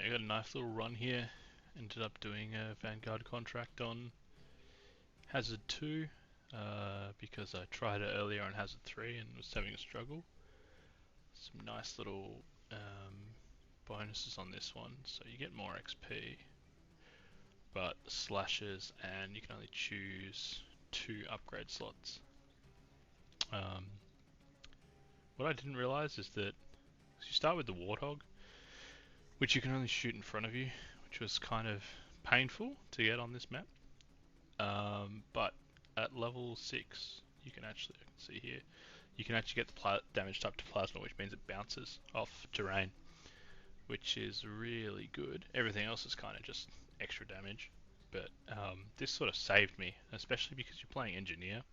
I got a nice little run here. Ended up doing a Vanguard contract on Hazard 2 because I tried it earlier on Hazard 3 and was having a struggle. Some nice little bonuses on this one. So you get more XP, but slashes, and you can only choose 2 upgrade slots. What I didn't realize is that you start with the Warthog, which you can only shoot in front of you, which was kind of painful to get on this map. But at level 6, you can actually, I can see here, you can actually get the damage type to plasma, which means it bounces off terrain, which is really good. Everything else is kind of just extra damage, but this sort of saved me, especially because you're playing engineer.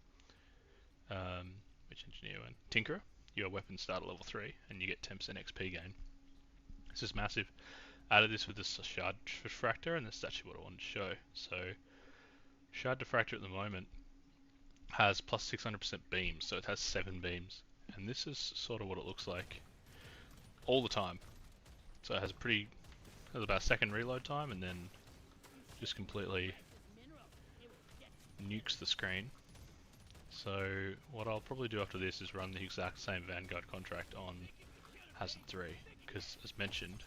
Which engineer one? Tinkerer. Your weapons start at level 3, and you get 10% XP gain. This is massive. Added this with the Shard Diffractor, and that's actually what I wanted to show. So, Shard Diffractor at the moment has plus 600% beams, so it has 7 beams. And this is sort of what it looks like all the time. So it has about a second reload time, and then just completely nukes the screen. So what I'll probably do after this is run the exact same Vanguard contract on Hazard 3, because as mentioned,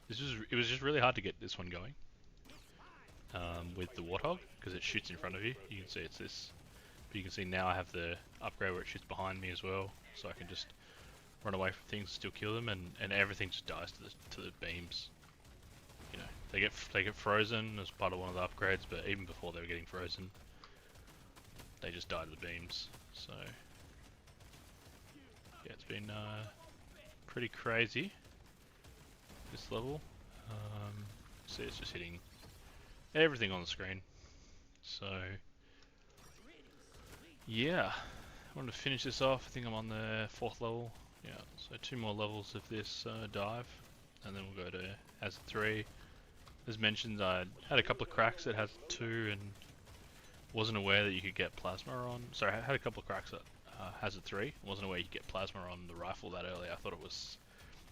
it was just really hard to get this one going with the Warthog, because it shoots in front of you. You can see it's this, but you can see now I have the upgrade where it shoots behind me as well, so I can just run away from things, still kill them, and everything just dies to the beams. You know, they get frozen as part of one of the upgrades, but even before they were getting frozen, they just die to the beams. So yeah, it's been pretty crazy this level. See, it's just hitting everything on the screen. So yeah, I wanted to finish this off. I think I'm on the 4th level. Yeah, so 2 more levels of this dive, and then we'll go to Hazard 3. As mentioned, I had a couple of cracks at Hazard 2 and wasn't aware that you could get plasma on. Sorry, I had a couple of cracks at Hazard 3. Wasn't aware you could get plasma on the rifle that early. I thought it was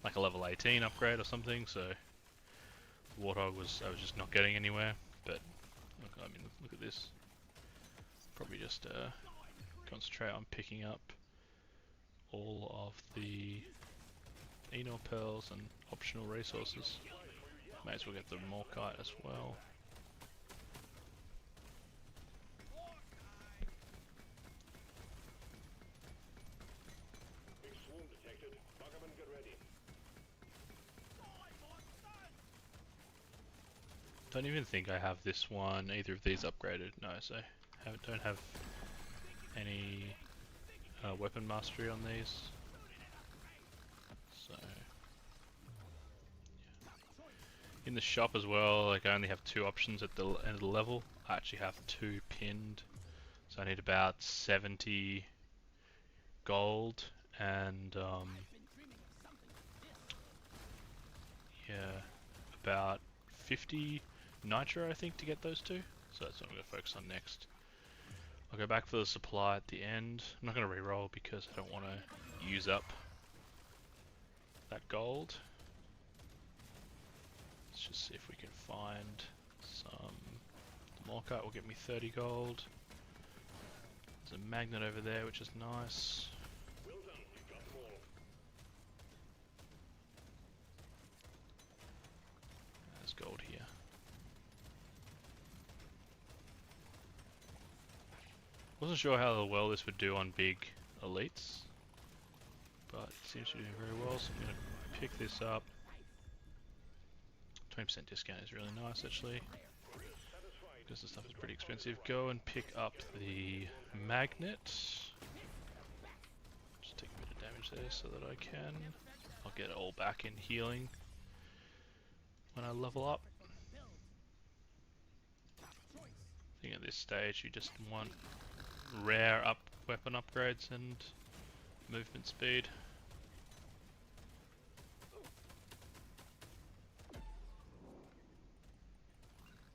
like a level 18 upgrade or something. So Warthog I was just not getting anywhere. But look, I mean, look at this. Probably just concentrate on picking up all of the Enor pearls and optional resources. May as well get the Morkite as well. Don't even think I have this one, either of these upgraded. No, so don't have any weapon mastery on these. So yeah. In the shop as well, like I only have 2 options at the end of the level. I actually have 2 pinned, so I need about 70 gold and yeah, about 50 nitro I think to get those 2. So that's what I'm going to focus on next. I'll go back for the supply at the end. I'm not going to reroll because I don't want to use up that gold. Let's just see if we can find some. The Morkite will get me 30 gold. There's a magnet over there which is nice. There's gold here. Wasn't sure how well this would do on big elites, but it seems to do very well, so I'm going to pick this up. 20% discount is really nice actually, because the stuff is pretty expensive. Go and pick up the magnet. Just take a bit of damage there so that I can. I'll get it all back in healing when I level up. I think at this stage you just want rare weapon upgrades and movement speed.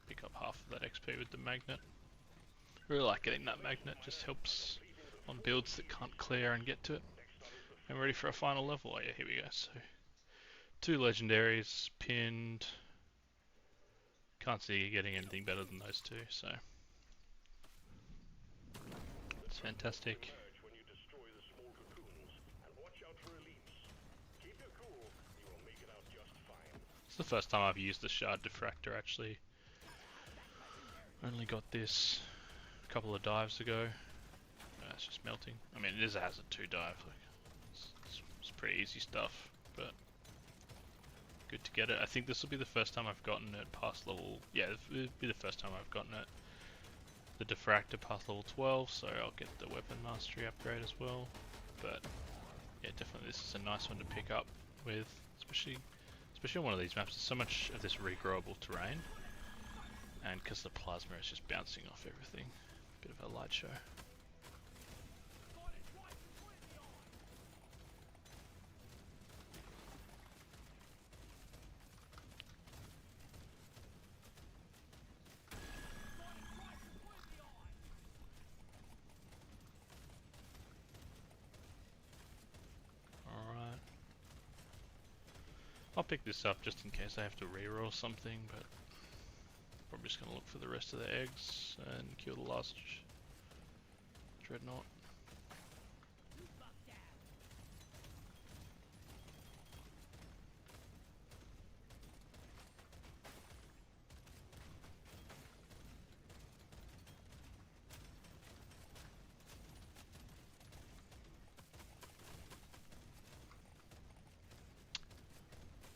Pick up half of that XP with the magnet. Really like getting that magnet, just helps on builds that can't clear and get to it. I'm ready for a final level. Oh yeah, here we go. So 2 legendaries pinned, Can't see you getting anything better than those two, so it's fantastic. It's the first time I've used the shard diffractor actually. Only got this a couple of dives ago. It's just melting. I mean, it is a hazard 2 dive. Like, it's pretty easy stuff, but good to get it. I think this will be the first time I've gotten it past level. Yeah, it'll be the first time I've gotten it. The diffractor past level 12, so I'll get the weapon mastery upgrade as well. But yeah, definitely this is a nice one to pick up with, especially on one of these maps. There's so much of this regrowable terrain, and because the plasma is just bouncing off everything, bit of a light show. I'll pick this up just in case I have to reroll something, but probably just gonna look for the rest of the eggs and kill the last dreadnought.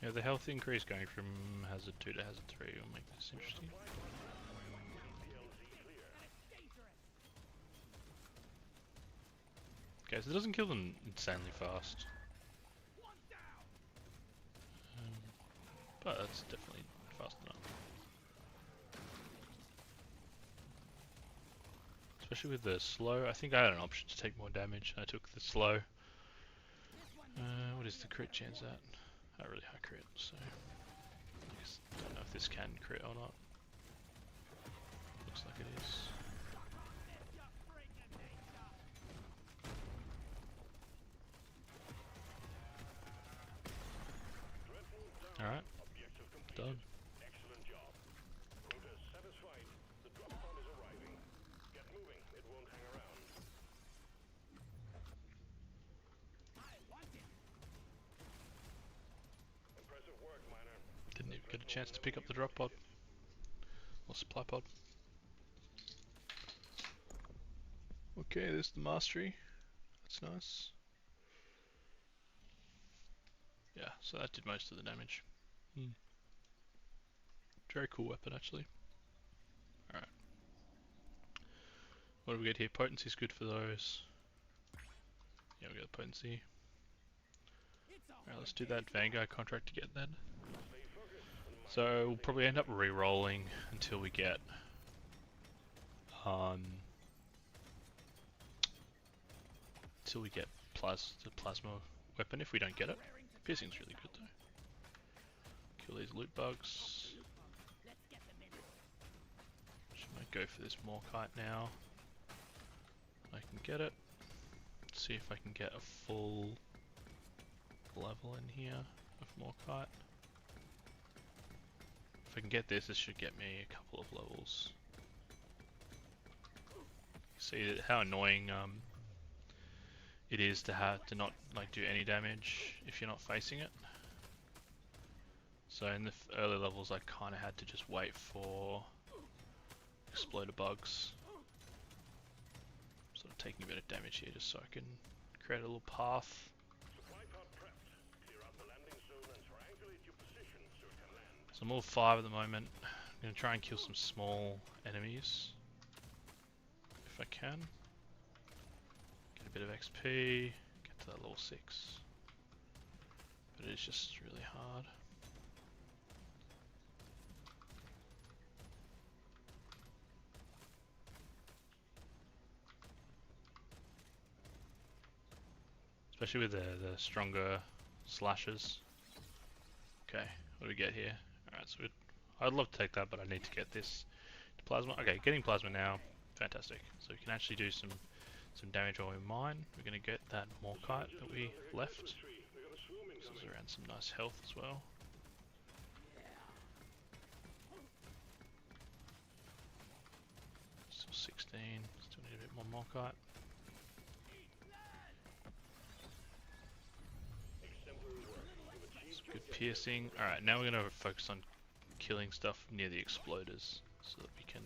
Yeah, the health increase going from hazard 2 to hazard 3 will make this interesting. Okay, so it doesn't kill them insanely fast. But that's definitely fast enough. Especially with the slow. I think I had an option to take more damage. I took the slow. What is the crit chance at? Not really high crit, so I guess don't know if this can crit or not. Looks like it is. Alright, done. Excellent job. Quota satisfied. The drop pod is arriving. Get moving. It won't hang around. Impressive work, miner. Didn't even get a chance to pick up the drop pod. Or supply pod. Okay, there's the mastery. That's nice. Yeah, so that did most of the damage. Very cool weapon actually. Alright. What do we get here? Potency's good for those. Yeah, we got potency. Alright, let's do that Vanguard contract to get that. So we'll probably end up re-rolling until we get the plasma weapon if we don't get it. Piercing's really good though. Kill these loot bugs. Should I go for this Morkite now? I can get it. Let's see if I can get a full level in here of Morkite. If I can get this, this should get me a couple of levels. See how annoying it is to not like do any damage if you're not facing it. So in the early levels, I kind of had to just wait for exploder bugs. Sort of taking a bit of damage here just so I can create a little path. So I'm all 5 at the moment. I'm going to try and kill some small enemies if I can. Get a bit of XP, get to that level 6. But it's just really hard. Especially with the stronger slashes. Okay, what do we get here? Alright, so I'd love to take that, but I need to get this to plasma. Okay, getting plasma now, fantastic. So we can actually do some damage while we mine. We're going to get that Morkite that we left. This is around some nice health as well. Still need a bit more Morkite. Some good piercing. Alright, now we're going to focus on killing stuff near the exploders so that we can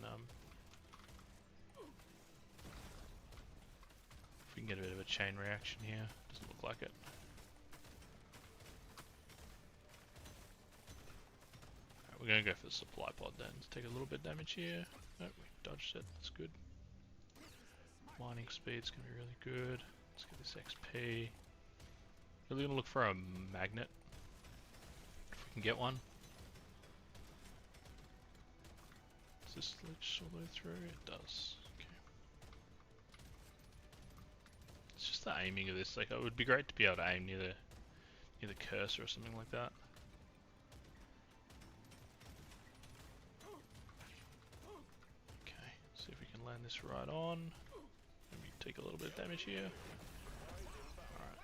if we can get a bit of a chain reaction here. Doesn't look like it. Alright, we're going to go for the supply pod then. Let's take a little bit of damage here. Nope, we dodged it. That's good. Mining speed's going to be really good. Let's get this XP. Really going to look for a magnet. If we can get one. Does this glitch all the way through? It does. Okay. It's just the aiming of this. Like, it would be great to be able to aim near the cursor or something like that. Okay, see if we can land this right on. Maybe take a little bit of damage here. Alright.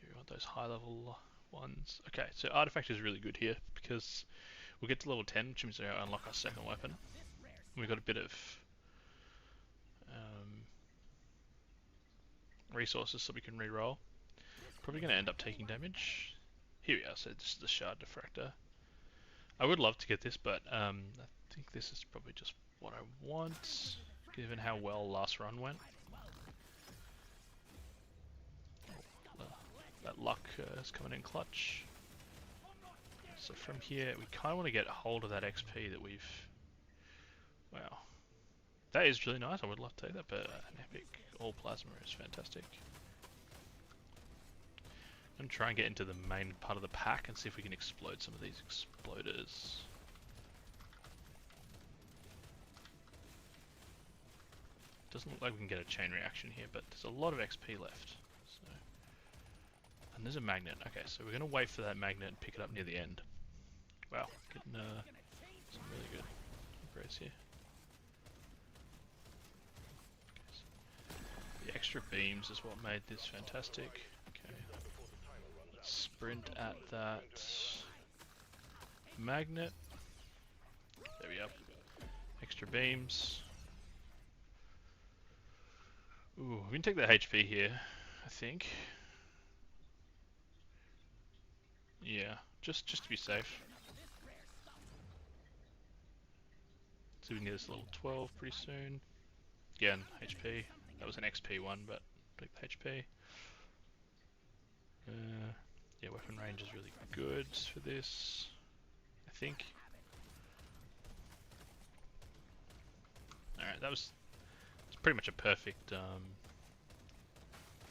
You want those high level ones. Okay, so artifact is really good here because we'll get to level 10, which means we unlock our second weapon. We've got a bit of resources so we can re-roll. Probably going to end up taking damage. Here we are, so this is the shard diffractor. I would love to get this, but I think this is probably just what I want, given how well last run went. That luck is coming in clutch. So from here, we kind of want to get a hold of that XP that we've... Wow. That is really nice, I would love to take that, but an epic all plasma is fantastic. I'm going to try and get into the main part of the pack and see if we can explode some of these exploders. Doesn't look like we can get a chain reaction here, but there's a lot of XP left. So. And there's a magnet. Okay, so we're going to wait for that magnet and pick it up near the end. Wow, getting some really good upgrades here. Okay, so the extra beams is what made this fantastic. Okay, let's sprint at that magnet. There we go. Extra beams. Ooh, we can take that HP here, I think. Yeah, just to be safe. So we can get this level 12 pretty soon. Again, HP. That was an XP one, but take the HP. Yeah, weapon range is really good for this, I think. Alright, that was pretty much a perfect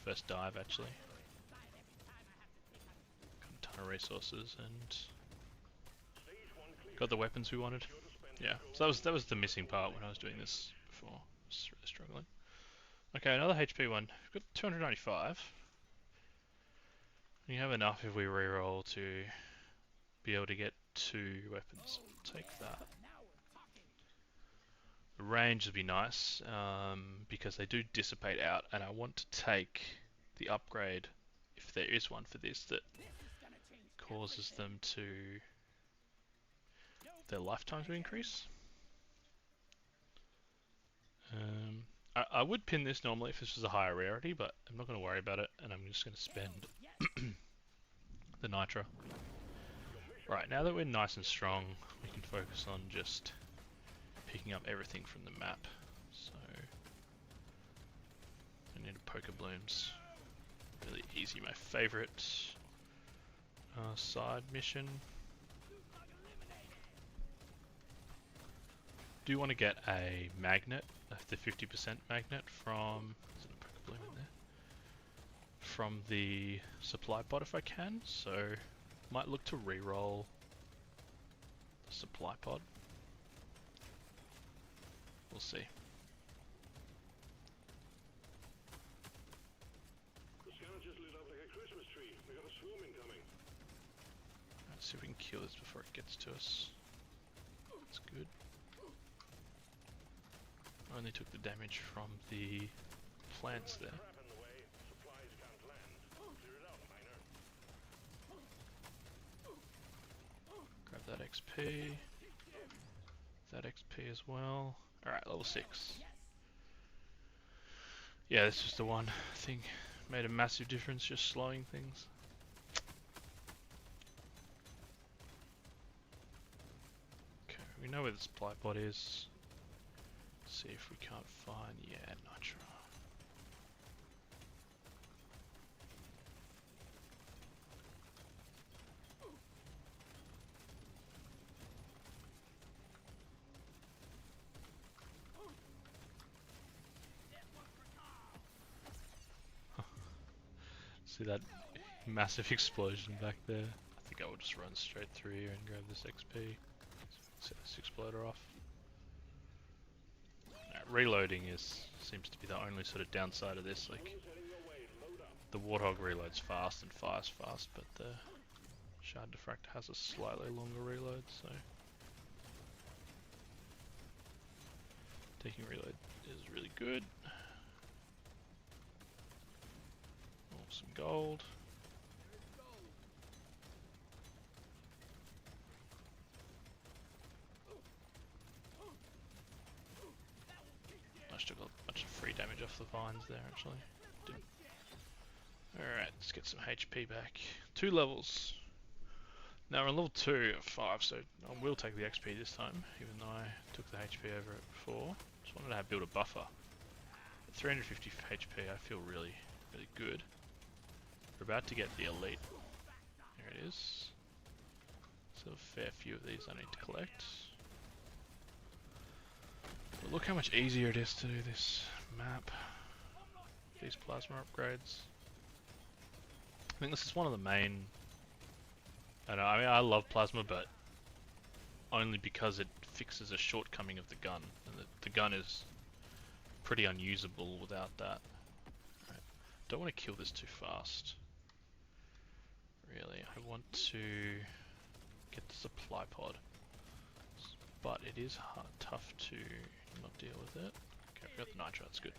first dive, actually. Got a ton of resources and got the weapons we wanted. Yeah, so that was the missing part when I was doing this before. I was really struggling. Okay, another HP one. We've got 295. We have enough if we reroll to be able to get 2 weapons. Take that. The range would be nice because they do dissipate out, and I want to take the upgrade, if there is one for this, that causes them to their lifetime to increase. I would pin this normally if this was a higher rarity, but I'm not going to worry about it, and I'm just going to spend the nitra. Right, now that we're nice and strong, we can focus on just picking up everything from the map. So I need a poker blooms. Really easy, my favorite side mission. Do want to get a magnet, the 50% magnet from, is it a poker bloom in there? From the supply pod if I can, so might look to re-roll the supply pod. We'll see. The scanner just lit up like a Christmas tree. We got a swarm incoming. Let's see if we can kill this before it gets to us. That's good. I only took the damage from the plants there. Grab that XP. That XP as well. Alright, level 6. Yeah, this is the one thing. Made a massive difference, just slowing things. Okay, we know where the supply pod is. See if we can't find, yeah, nitro. See that massive explosion back there? I think I will just run straight through here and grab this XP. Set this exploder off. Reloading seems to be the only sort of downside of this. Like, the Warthog reloads fast and fires fast, but the Shard Diffractor has a slightly longer reload, so taking reload is really good. Oh, some gold. I just took a bunch of free damage off the vines there, actually. Alright, let's get some HP back. 2 levels. Now we're on level 2 of 5, so I will take the XP this time, even though I took the HP over it before. Just wanted to build a buffer. At 350 HP, I feel really, really good. We're about to get the elite. There it is. So a fair few of these I need to collect. But look how much easier it is to do this map. These plasma upgrades. I think this is one of the main... I mean, I love plasma, but only because it fixes a shortcoming of the gun. And the gun is pretty unusable without that. Right. Don't want to kill this too fast. Really, I want to get the supply pod. But it is tough to not deal with it. Okay, we got the nitro, that's good.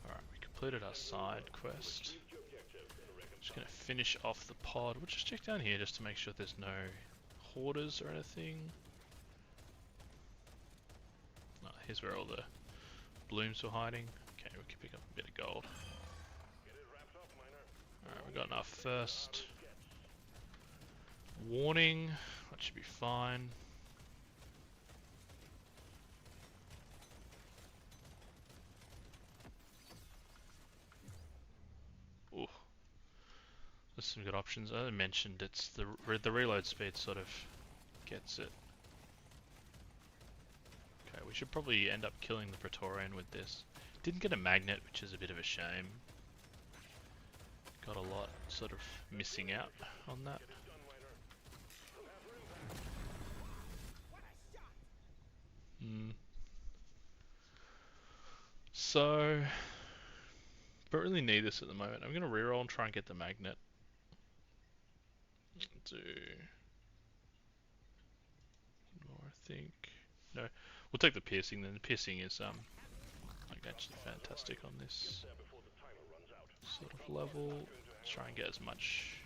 Alright, we completed our side quest. Just gonna finish off the pod. We'll just check down here just to make sure there's no hoarders or anything. Oh, here's where all the blooms were hiding. Okay, we can pick up a bit of gold. Alright, we got our first warning. That should be fine. Ooh. There's some good options. As I mentioned, it's the reload speed sort of gets it. Okay, we should probably end up killing the Praetorian with this. Didn't get a magnet, which is a bit of a shame. Got a lot sort of missing out on that. So, don't really need this at the moment. I'm going to reroll and try and get the magnet. Do more, I think. No, we'll take the piercing then. The piercing is like actually fantastic on this sort of level. Let's try and get as much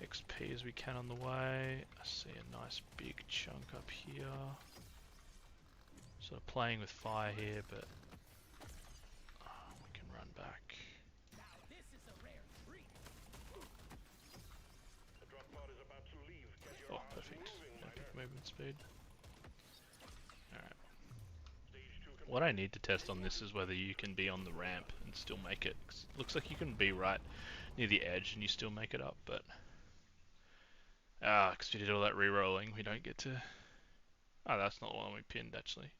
XP as we can on the way. I see a nice big chunk up here. Sort of playing with fire here, but we can run back. Oh, perfect. Epic movement speed. Alright. What I need to test on this is whether you can be on the ramp and still make it. 'Cause it looks like you can be right near the edge and you still make it up, but... because we did all that re-rolling, we don't get to... Oh, that's not the one we pinned, actually.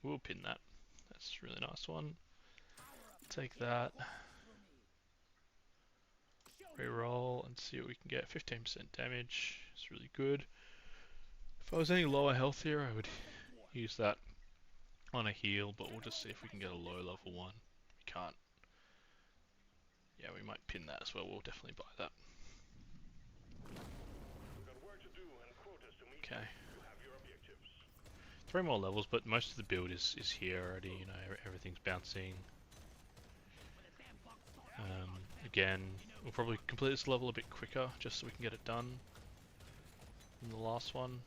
We'll pin that. That's a really nice one. Take that. Reroll and see what we can get. 15% damage. It's really good. If I was any lower health here, I would use that on a heal, but we'll just see if we can get a low level one. We can't. Yeah, we might pin that as well. We'll definitely buy that. Okay. 3 more levels, but most of the build is here already. You know, everything's bouncing. again. We'll probably complete this level a bit quicker, just so we can get it done than the last one.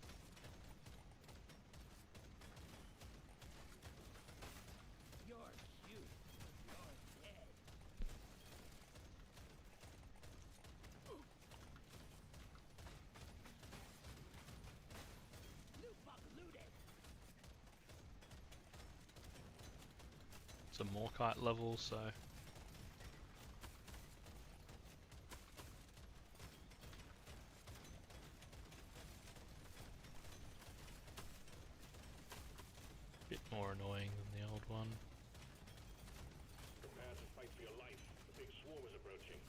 It's a Morkite level, so a bit more annoying than the old one. Prepare to fight for your life. The big swarm is approaching.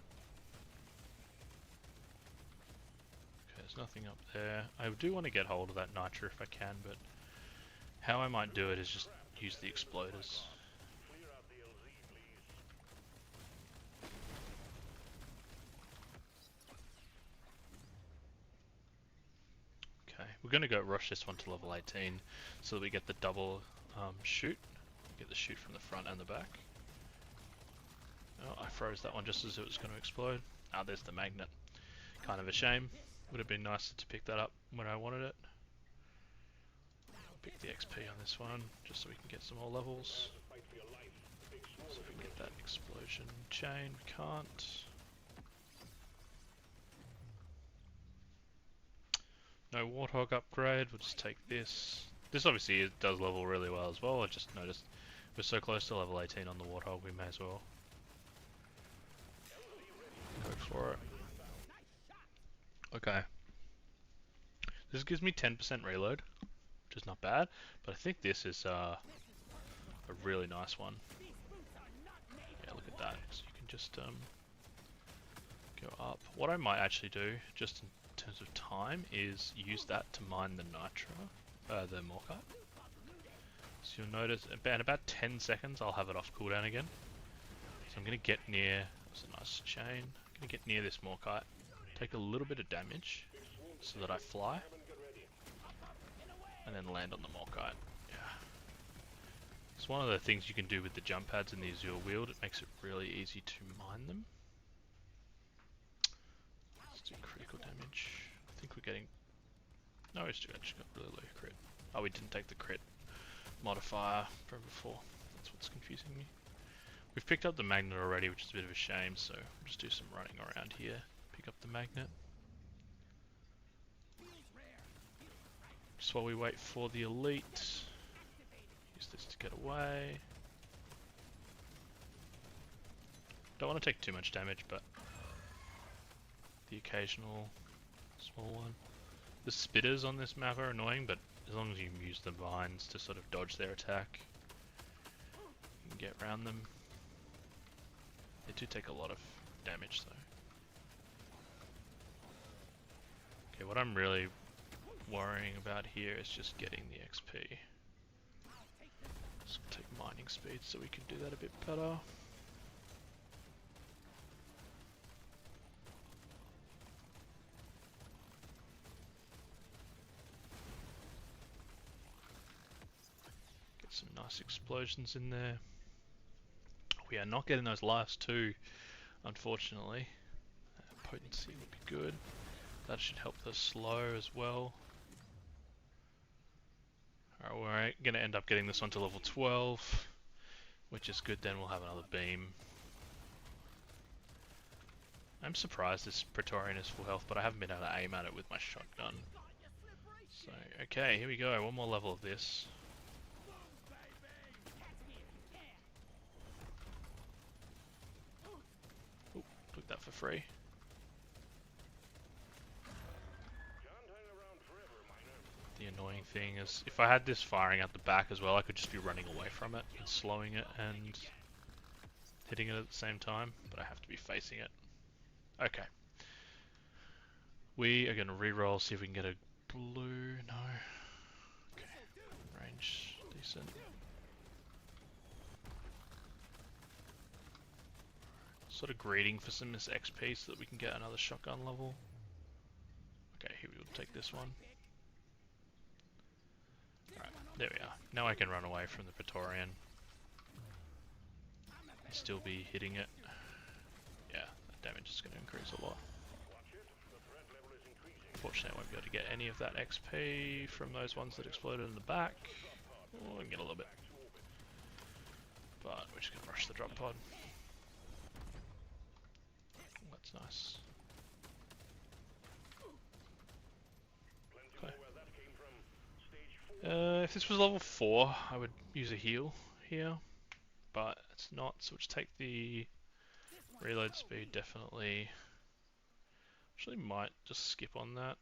Okay, there's nothing up there. I do want to get hold of that nitro if I can, but how I might do it is just use the exploders. Clear out the LZ, please. Okay, we're going to go rush this one to level 18 so that we get the double shoot. Get the shoot from the front and the back. Oh, I froze that one just as it was going to explode. Ah, there's the magnet. Kind of a shame. Would have been nicer to pick that up when I wanted it. Pick the XP on this one, just so we can get some more levels. Fight for your life. The big swarm So is we can get approaching. that explosion chain. We can't. No Warthog upgrade, we'll just take this. This obviously does level really well as well. I just noticed we're so close to level 18 on the Warthog, we may as well go for it. Okay. This gives me 10% reload, which is not bad, but I think this is a really nice one. Yeah, look at that. So you can just go up. What I might actually do, just in terms of time, is use that to mine the nitro, the Morkite. So you'll notice in about 10 seconds I'll have it off cooldown again. So I'm going to get near, that's a nice chain, I'm going to get near this Morkite, take a little bit of damage so that I fly, and then land on the Morkite. Yeah. It's one of the things you can do with the jump pads in the Azure Wield, it makes it really easy to mine them. Let's do critical damage. I think we're getting... No, we actually got really low crit. Oh, we didn't take the crit modifier from before. That's what's confusing me. We've picked up the magnet already, which is a bit of a shame, so we'll just do some running around here. Pick up the magnet. Just while we wait for the elite. Use this to get away. Don't want to take too much damage, but the occasional small one. The spitters on this map are annoying, but as long as you use the vines to sort of dodge their attack, you can get around them. They do take a lot of damage though. Okay, what I'm really worrying about here is just getting the XP. Let's take mining speed so we can do that a bit better. Get some nice explosions in there. We are not getting those last two, unfortunately. Potency would be good. That should help the slow as well. Alright, we're going to end up getting this one to level 12, which is good, then we'll have another beam. I'm surprised this Praetorian is full health, but I haven't been able to aim at it with my shotgun. So, okay, here we go, one more level of this. Ooh, took that for free. The annoying thing is, if I had this firing at the back as well, I could just be running away from it and slowing it and hitting it at the same time, but I have to be facing it. Okay. We are going to reroll, see if we can get a blue. No. Okay. Range decent. Sort of greeting for some XP so that we can get another shotgun level. Okay, here we will take this one. Alright, there we are. Now I can run away from the Praetorian and still be hitting it. Yeah, damage is going to increase a lot. Watch it. The threat level is increasing. Unfortunately, I won't be able to get any of that XP from those ones that exploded in the back. Oh, I can get a little bit. But we're just going to rush the drop pod. Oh, that's nice. Okay. Where that came from. Stage 4. If this was level 4, I would use a heal here. But it's not, so we'll just take the reload speed, definitely. Actually might just skip on that.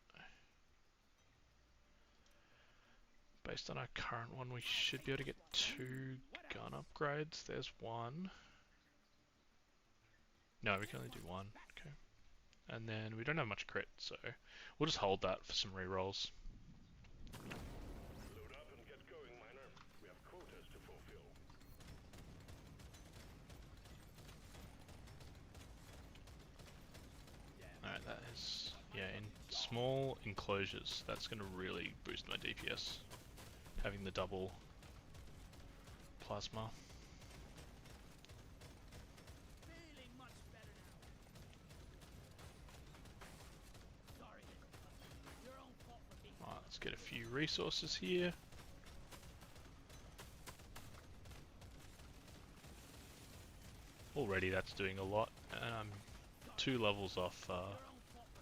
Based on our current one, we should be able to get 2 gun upgrades. There's one. No, we can only do one. Okay. And then we don't have much crit, so we'll just hold that for some rerolls. Load up and get going, miner. We have quotas to fulfill. Alright, that is, yeah, in small enclosures, that's going to really boost my DPS. Having the double plasma. Alright, let's get a few resources here. Already that's doing a lot, and I'm 2 levels off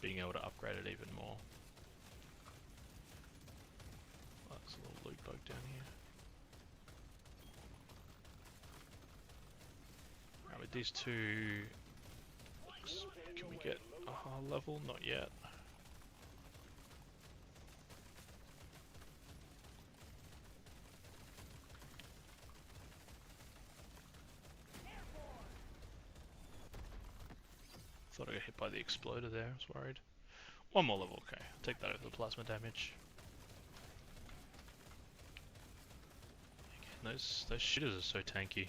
being able to upgrade it even more. Oh, there's a little loot bug down here. Now with these 2, can we get a high level? Not yet. Thought I got hit by the exploder there, I was worried. 1 more level, okay. I'll take that over the plasma damage. Again, those shitters are so tanky.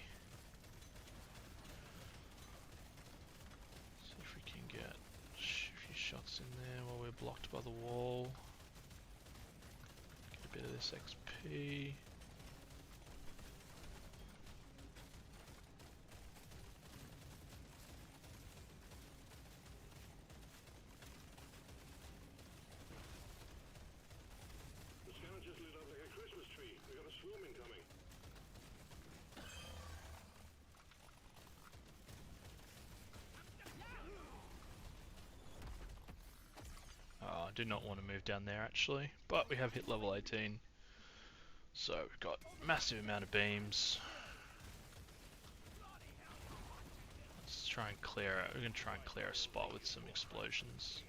See if we can get a few shots in there while we're blocked by the wall. Get a bit of this XP. I do not want to move down there actually, but we have hit level 18, so we've got massive amount of beams. Let's try and clear it. We're going to try and clear a spot with some explosions.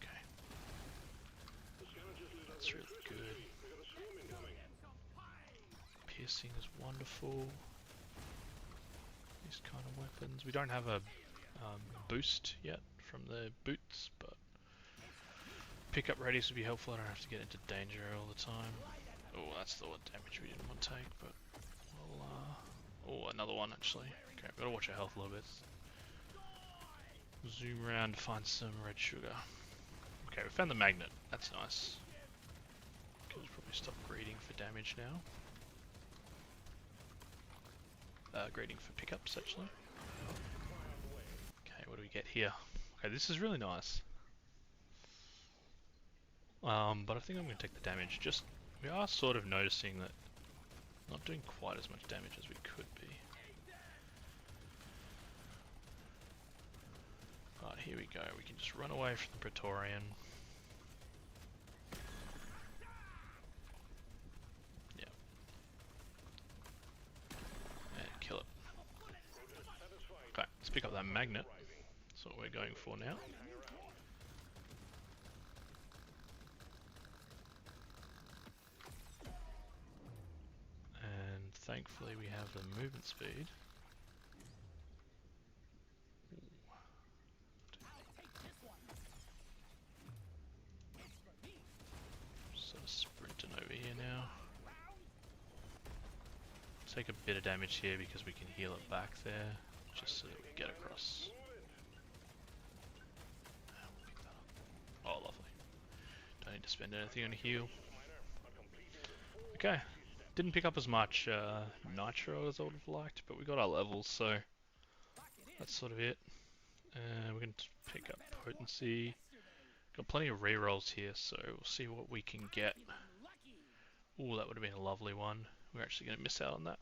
Okay. That's really good. Piercing is wonderful. These kind of weapons. We don't have a boost yet from the boots, but pickup radius would be helpful. I don't have to get into danger all the time. Oh, that's the damage we didn't want to take, but we'll, oh, another one actually. Okay, we've got to watch our health a little bit. Zoom around, find some red sugar. Okay, we found the magnet. That's nice. Can probably stop greeting for damage now. Greeting for pickups actually. Okay, what do we get here? Okay, this is really nice. But I think I'm going to take the damage. Just, we are sort of noticing that not doing quite as much damage as we could be. But here we go, we can just run away from the Praetorian. Yeah. And kill it. Okay, let's pick up that magnet. That's what we're going for now. And thankfully we have the movement speed. Sort of sprinting over here now. Take a bit of damage here because we can heal it back there, just so that we get across. Oh, lovely. Don't need to spend anything on a heal. Okay, didn't pick up as much nitro as I would have liked, but we got our levels, so that's sort of it. We're going to pick up potency. Got plenty of rerolls here, so we'll see what we can get. Ooh, that would have been a lovely one. We're actually going to miss out on that.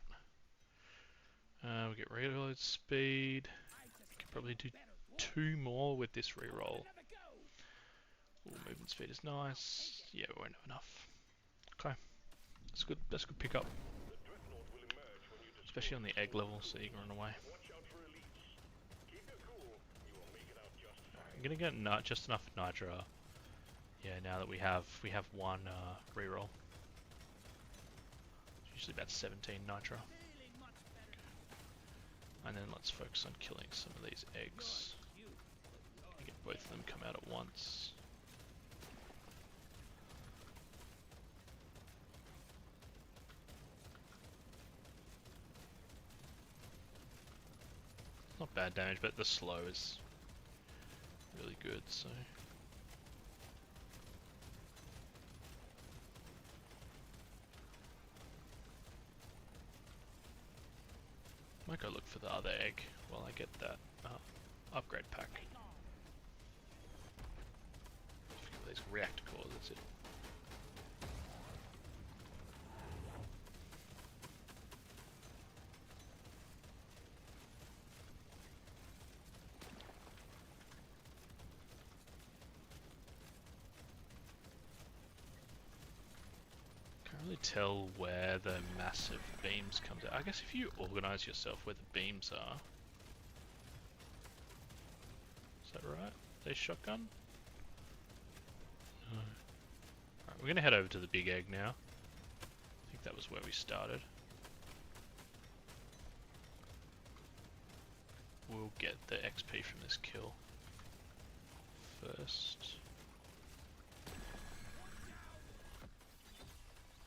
We get reload speed. We could probably do 2 more with this reroll. Ooh, movement speed is nice. Yeah, we won't have enough. Okay, that's good. That's a good pickup, especially on the egg level, so you can run away. I'm gonna get just enough nitra. Yeah, now that we have one reroll. It's usually about 17 nitra. And then let's focus on killing some of these eggs. Get both of them come out at once. Not bad damage, but the slow is really good, so... Might go look for the other egg while I get that upgrade pack. These reactor cores, that's it. Can't really tell where the massive beams comes out. I guess if you organize yourself where the beams are. Is that right? They shotgun? No. Alright, we're gonna head over to the big egg now. I think that was where we started. We'll get the XP from this kill first.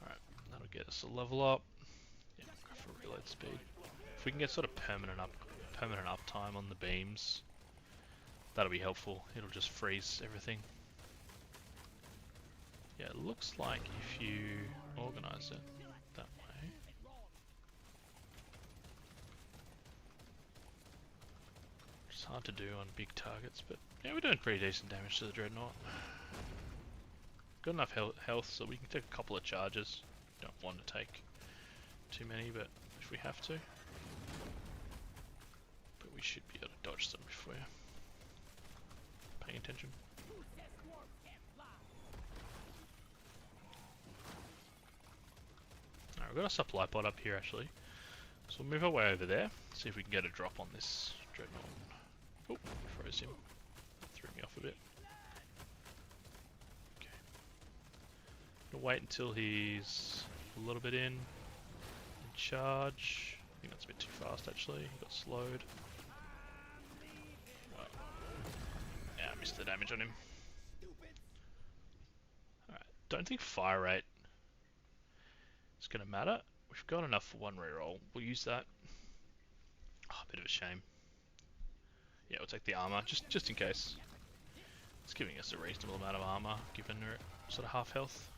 Alright, that'll get us a level up. Yeah, go for reload speed. If we can get sort of permanent uptime on the beams, that'll be helpful. It'll just freeze everything. Yeah, it looks like if you organize it that way. It's hard to do on big targets, but yeah, we're doing pretty decent damage to the Dreadnought. Got enough health so we can take a couple of charges. Don't want to take too many, but if we have to. But we should be able to dodge them if we're paying attention. Alright, we've got a supply pod up here actually. So we'll move our way over there, see if we can get a drop on this Dreadnought. Oh, froze him. That threw me off a bit. Okay. Gonna wait until he's a little bit in. Charge. I think that's a bit too fast actually. He got slowed. Right. Yeah, I missed the damage on him. Alright, don't think fire rate is going to matter. We've got enough for one reroll. We'll use that. Oh, a bit of a shame. Yeah, we'll take the armor, just in case. It's giving us a reasonable amount of armor, given we're at sort of half health.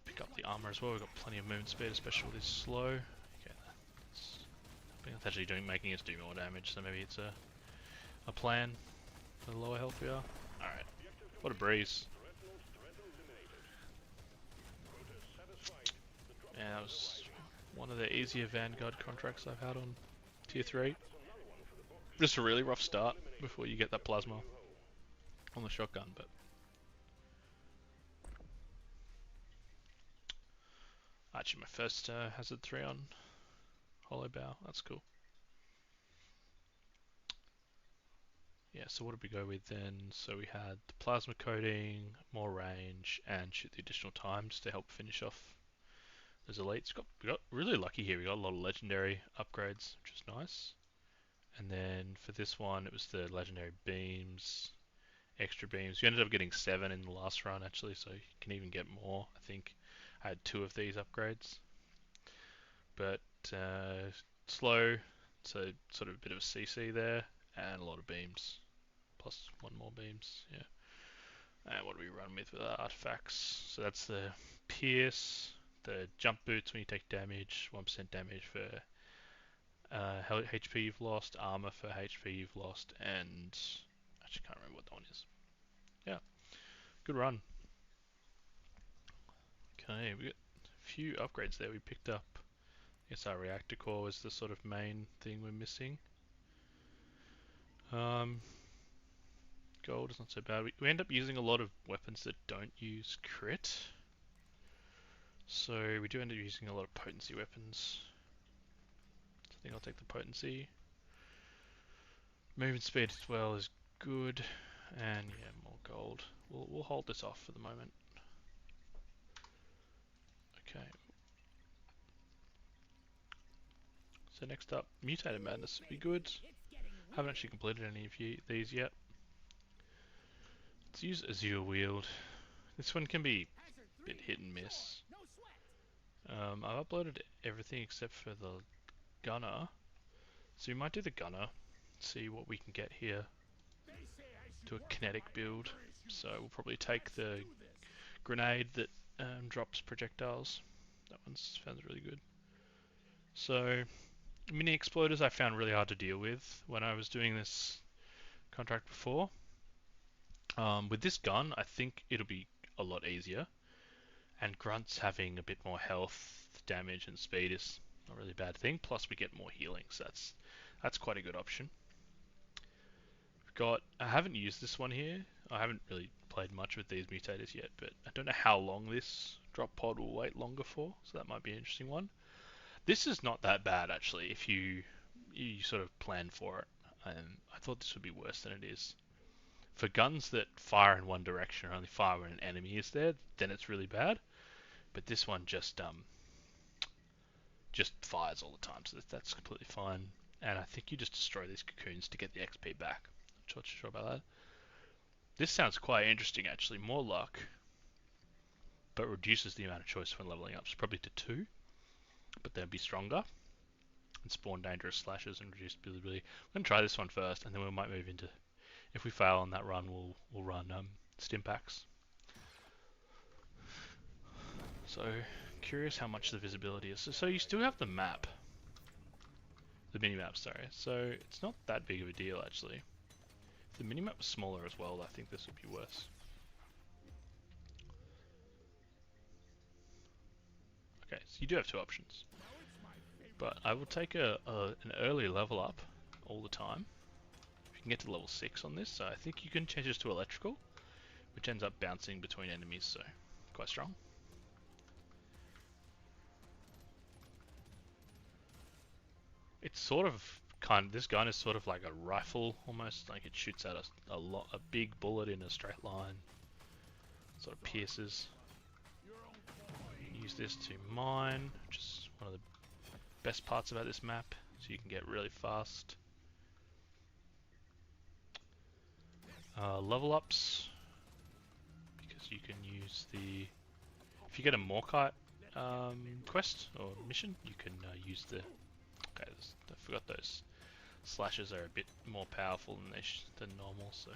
Pick up the armor as well, we've got plenty of movement speed, especially with this slow. Okay, I think that's actually making us do more damage, so maybe it's a plan for the lower health we are. Alright, what a breeze. Yeah, that was one of the easier Vanguard contracts I've had on Tier 3. Just a really rough start before you get that plasma on the shotgun, but... Actually, my first Hazard 3 on Hollow Bow, that's cool. Yeah, so what did we go with then? So we had the plasma coating, more range, and shoot the additional times to help finish off those elites. We got really lucky here, we got a lot of legendary upgrades, which is nice. And then for this one, it was the legendary beams, extra beams. We ended up getting 7 in the last run actually, so you can even get more. I think I had 2 of these upgrades. But slow, so sort of a bit of a CC there, and a lot of beams. Plus 1 more beams, yeah. And what do we run with our artifacts? So that's the pierce, the jump boots when you take damage, 1% damage for HP you've lost, armor for HP you've lost, and actually can't remember what that one is. Yeah, good run. Okay, we got a few upgrades there we picked up. I guess our reactor core was the sort of main thing we're missing. Gold is not so bad. We end up using a lot of weapons that don't use crit. So we do end up using a lot of potency weapons. So I think I'll take the potency. Movement speed as well is good. And yeah, more gold. We'll hold this off for the moment. Okay. So next up, Mutated Madness would be good. Haven't actually completed any of these yet. Let's use Azure Wield. This one can be a bit hit and miss. I've uploaded everything except for the Gunner. So we might do the Gunner, see what we can get here. Do a kinetic build. So we'll probably take the grenade that drops projectiles. That one sounds really good. So mini exploders I found really hard to deal with when I was doing this contract before. With this gun, I think it'll be a lot easier. And grunts having a bit more health, damage, and speed is not really a bad thing. Plus, we get more healing, so that's quite a good option. We've got. I haven't used this one here. I haven't really played much with these mutators yet, but I don't know how long this drop pod will wait longer for. So that might be an interesting one. This is not that bad actually if you sort of plan for it. I thought this would be worse than it is. For guns that fire in one direction or only fire when an enemy is there, then it's really bad. But this one just fires all the time, so that's completely fine. And I think you just destroy these cocoons to get the XP back. Not sure about that. This sounds quite interesting actually. More luck, but reduces the amount of choice when leveling up. So probably to 2, but then be stronger. And spawn dangerous slashes and reduce ability. I'm going to try this one first, and then we might move into... If we fail on that run, we'll run stim packs. So, curious how much the visibility is. So you still have the map. The minimap, sorry. So, it's not that big of a deal, actually. If the minimap was smaller as well, I think this would be worse. Okay, so you do have 2 options. But I will take an early level up all the time. You can get to level 6 on this, so I think you can change this to electrical, which ends up bouncing between enemies, so quite strong. It's sort of this gun is sort of like a rifle almost, like it shoots out a big bullet in a straight line, sort of pierces. Use this to mine, which is one of the best parts about this map, so you can get really fast. Level ups, because you can use the... If you get a Morkite quest or mission, you can use the... Okay, I forgot those slashes are a bit more powerful than normal, so...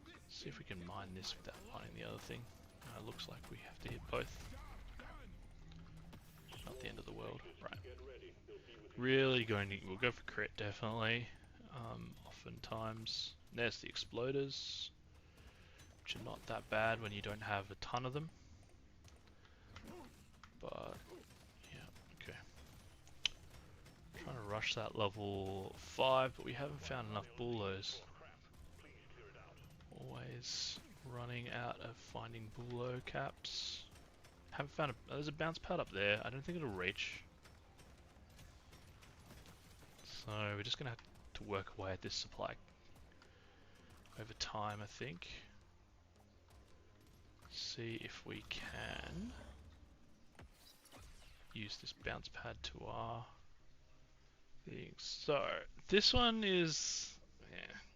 Let's see if we can mine this without mining the other thing. Looks like we have to hit both. Not the end of the world. Right. Really we'll go for crit, definitely. Oftentimes. There's the exploders, which are not that bad when you don't have a ton of them. But, yeah, okay. Trying to rush that level 5, but we haven't found enough bulos. Always running out of finding bulo caps. Haven't found there's a bounce pad up there. I don't think it'll reach. So we're just gonna have to work away at this supply over time, I think. See if we can use this bounce pad to our thing. So this one is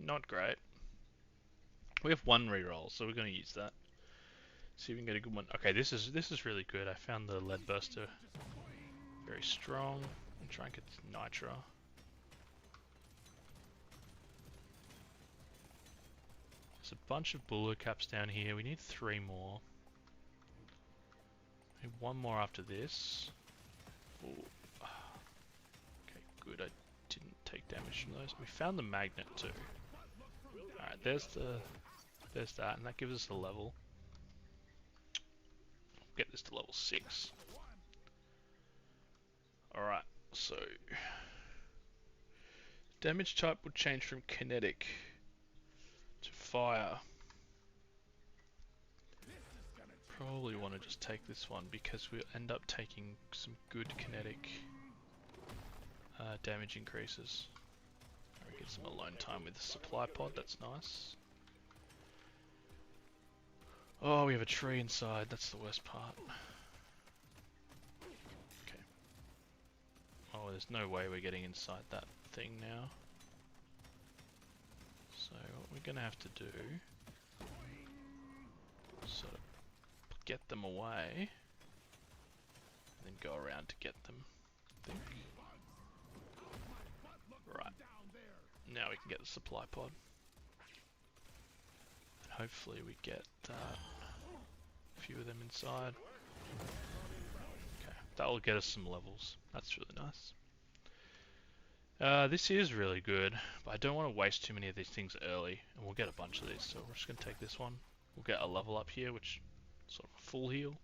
not great. We have 1 reroll, so we're going to use that. See if we can get a good one. Okay, this is really good. I found the lead burster very strong. And try and get nitra. There's a bunch of bullet caps down here. We need 3 more. We need 1 more after this. Ooh. Okay, good I didn't take damage from those. We found the magnet too. Alright, there's that, and that gives us a level. Get this to level 6. Alright, so damage type will change from kinetic to fire. Probably want to just take this one because we'll end up taking some good kinetic damage increases. We get some alone time with the supply pod, that's nice. Oh, we have a tree inside, that's the worst part. Okay. Oh, there's no way we're getting inside that thing now. So what we're going to have to do is sort of get them away and then go around to get them, I think. Right. Now we can get the supply pod. And hopefully we get a few of them inside. Okay, that will get us some levels. That's really nice. This is really good, but I don't want to waste too many of these things early, and we'll get a bunch of these, so we're just going to take this one. We'll get a level up here, which is sort of a full heal.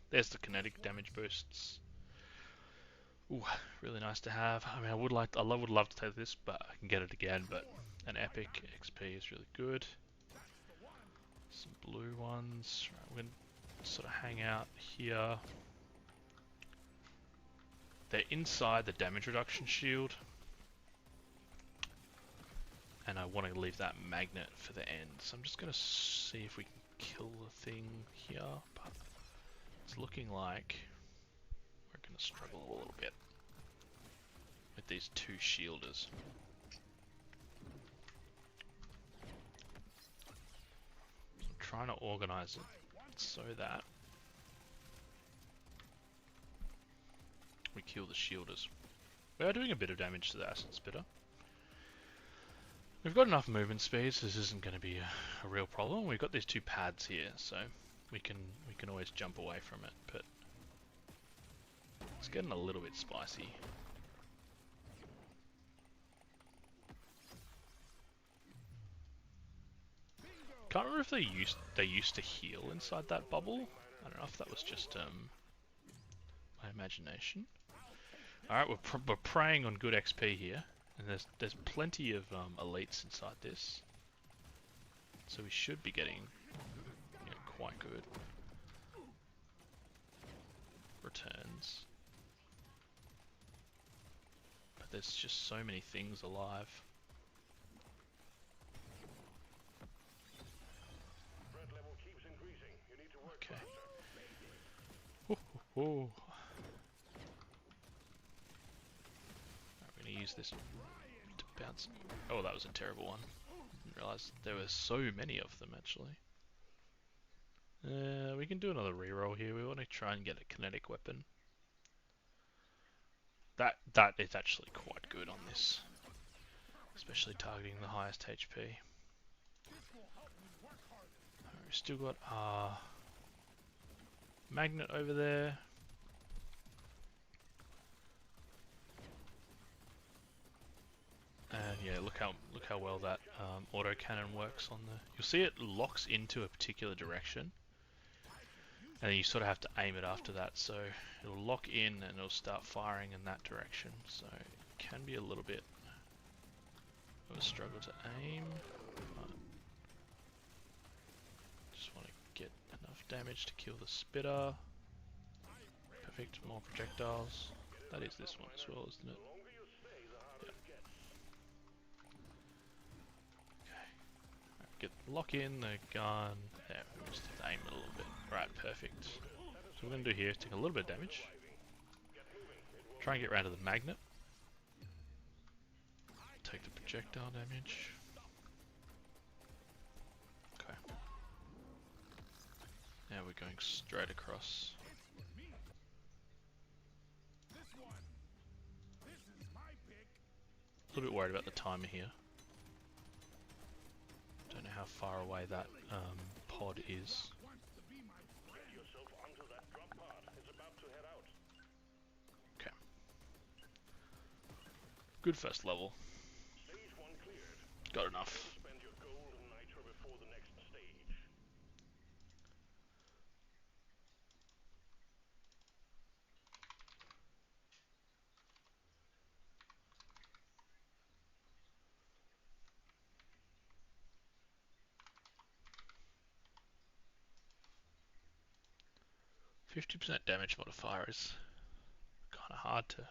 There's the kinetic damage boosts. Ooh, really nice to have. I mean, I would love to take this, but I can get it again, but an epic XP is really good. Some blue ones. Right, we're going to sort of hang out here. They're inside the damage reduction shield. And I want to leave that magnet for the end. So I'm just going to see if we can kill the thing here. But it's looking like we're going to struggle a little bit with these two shielders. So I'm trying to organize it so that we kill the shielders. We are doing a bit of damage to the acid spitter. We've got enough movement speed, so this isn't going to be a real problem. We've got these two pads here, so we can always jump away from it, but it's getting a little bit spicy. Can't remember if they used to heal inside that bubble. I don't know if that was just my imagination. All right, we're preying on good XP here. And there's plenty of elites inside this, so we should be getting quite good returns. But there's just so many things alive. Okay. Ooh. Use this to bounce. Oh, that was a terrible one. Didn't realize there were so many of them actually. We can do another reroll here. We want to try and get a kinetic weapon. That is actually quite good on this, especially targeting the highest HP. We've still got our magnet over there. And yeah, look how well that auto cannon works on the. You'll see it locks into a particular direction, and then you sort of have to aim it after that. So it'll lock in and it'll start firing in that direction. So it can be a little bit of a struggle to aim. But just want to get enough damage to kill the spitter. Perfect, more projectiles. That is this one as well, isn't it? Lock in the gun. There, we just have to aim it a little bit. Right, perfect. So what we're going to do here is take a little bit of damage. Try and get around to the magnet. Take the projectile damage. Okay. Now we're going straight across. A little bit worried about the timer here. Don't know how far away that pod is. Okay. Good first level. Stage 1 cleared. Got enough. Spend your gold and nitro before the next stage. 50% damage modifier is kind of hard to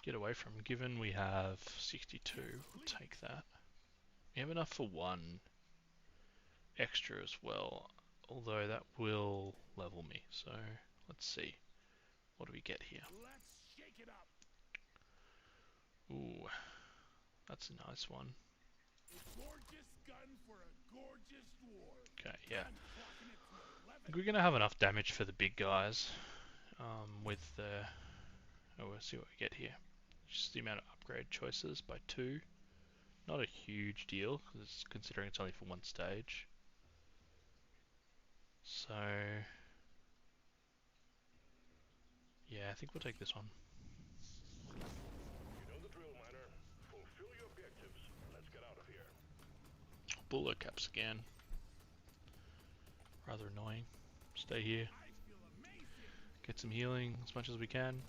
get away from, given we have 62. We'll take that. We have enough for one extra as well, although that will level me. So let's see. What do we get here? Let's shake it up. Ooh, that's a nice one. A gorgeous gun for a gorgeous war. Okay, yeah. I'm clocking it to 11. I think we're gonna have enough damage for the big guys. With the... Oh, we'll see what we get here. Just the amount of upgrade choices by 2. Not a huge deal, cause considering it's only for one stage. So... yeah, I think we'll take this one. You know the drill, miner. Fulfill your objectives. Let's get out of here. Bullet caps again. Rather annoying. Stay here. I feel amazing. Get some healing as much as we can.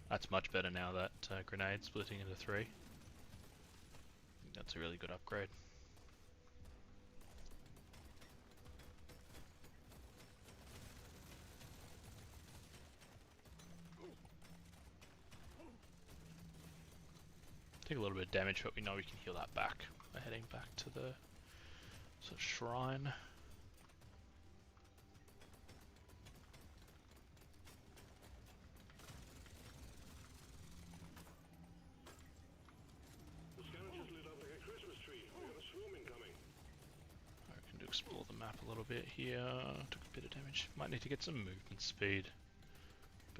That's much better now, that grenade splitting into 3. I think that's a really good upgrade. Take a little bit of damage, but we know we can heal that back. We're heading back to the sort of shrine. The scanner just lit up like a Christmas tree. We got a swarm incoming. I can explore the map a little bit here. Took a bit of damage. Might need to get some movement speed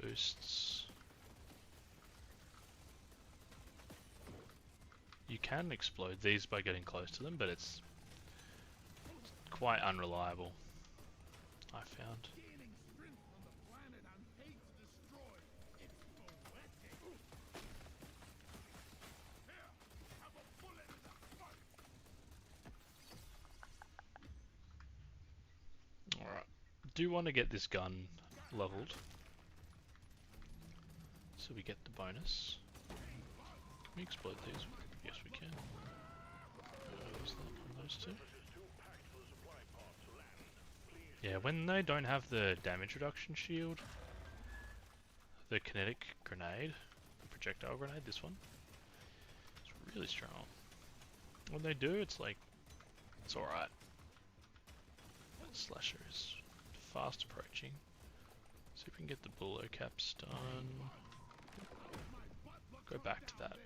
boosts. You can explode these by getting close to them, but it's quite unreliable, I found. Gaining strength from the planet I'm paid to destroy. It's poetic. Here, have a bullet in the front. Alright. Do want to get this gun leveled, so we get the bonus. Can we explode these? Yes, we can. Use that on those two. Yeah, when they don't have the damage reduction shield, the kinetic grenade, the projectile grenade, this one, it's really strong. When they do, it's like, it's alright. That slasher is fast approaching. See if we can get the bullet caps done. Go back to that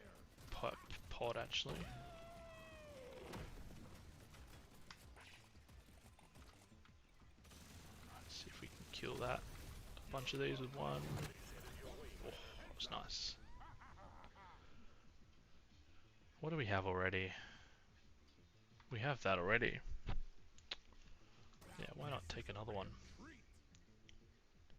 pod actually. Let's see if we can kill that. A bunch of these with one. Oh, that was nice. What do we have already? We have that already. Yeah, why not take another one?